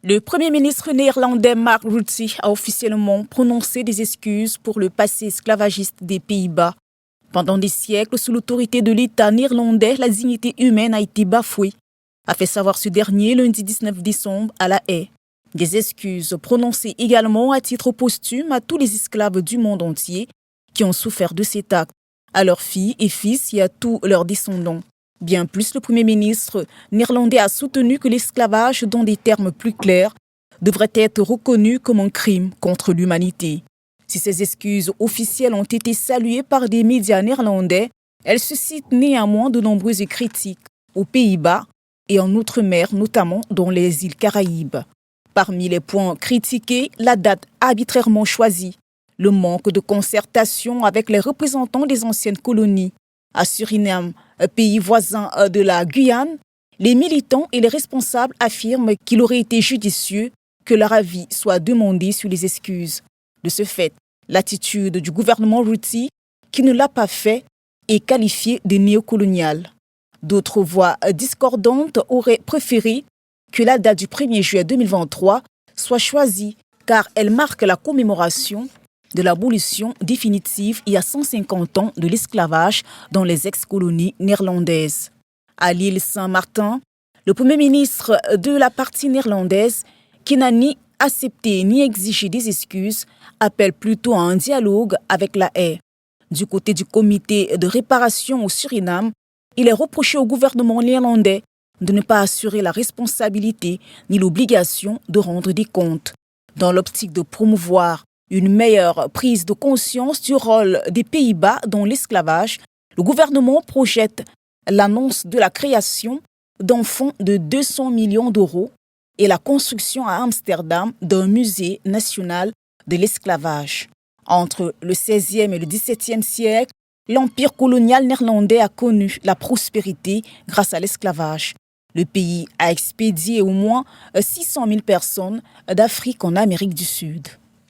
Le Premier ministre néerlandais Mark Rutte a officiellement prononcé des excuses pour le passé esclavagiste des Pays-Bas. Pendant des siècles, sous l'autorité de l'État néerlandais, la dignité humaine a été bafouée, a fait savoir ce dernier lundi 19 décembre à La Haye. Des excuses prononcées également à titre posthume à tous les esclaves du monde entier qui ont souffert de cet acte, à leurs filles et fils et à tous leurs descendants. Bien plus, le Premier ministre néerlandais a soutenu que l'esclavage, dans des termes plus clairs, devrait être reconnu comme un crime contre l'humanité. Si ces excuses officielles ont été saluées par des médias néerlandais, elles suscitent néanmoins de nombreuses critiques aux Pays-Bas et en Outre-mer, notamment dans les îles Caraïbes. Parmi les points critiqués, la date arbitrairement choisie, le manque de concertation avec les représentants des anciennes colonies. À Suriname, pays voisin de la Guyane, les militants et les responsables affirment qu'il aurait été judicieux que leur avis soit demandé sur les excuses. De ce fait, l'attitude du gouvernement Rutte, qui ne l'a pas fait, est qualifiée de néocoloniale. D'autres voix discordantes auraient préféré que la date du 1er juillet 2023 soit choisie car elle marque la commémoration de l'abolition définitive il y a 150 ans de l'esclavage dans les ex-colonies néerlandaises. À l'île Saint-Martin, le Premier ministre de la partie néerlandaise, qui n'a ni accepté ni exigé des excuses, appelle plutôt à un dialogue avec La Haye. Du côté du comité de réparation au Suriname, il est reproché au gouvernement néerlandais de ne pas assurer la responsabilité ni l'obligation de rendre des comptes. Dans l'optique de promouvoir une meilleure prise de conscience du rôle des Pays-Bas dans l'esclavage, le gouvernement projette l'annonce de la création d'un fonds de 200 millions d'euros et la construction à Amsterdam d'un musée national de l'esclavage. Entre le XVIe et le XVIIe siècle, l'empire colonial néerlandais a connu la prospérité grâce à l'esclavage. Le pays a expédié au moins 600 000 personnes d'Afrique en Amérique du Sud.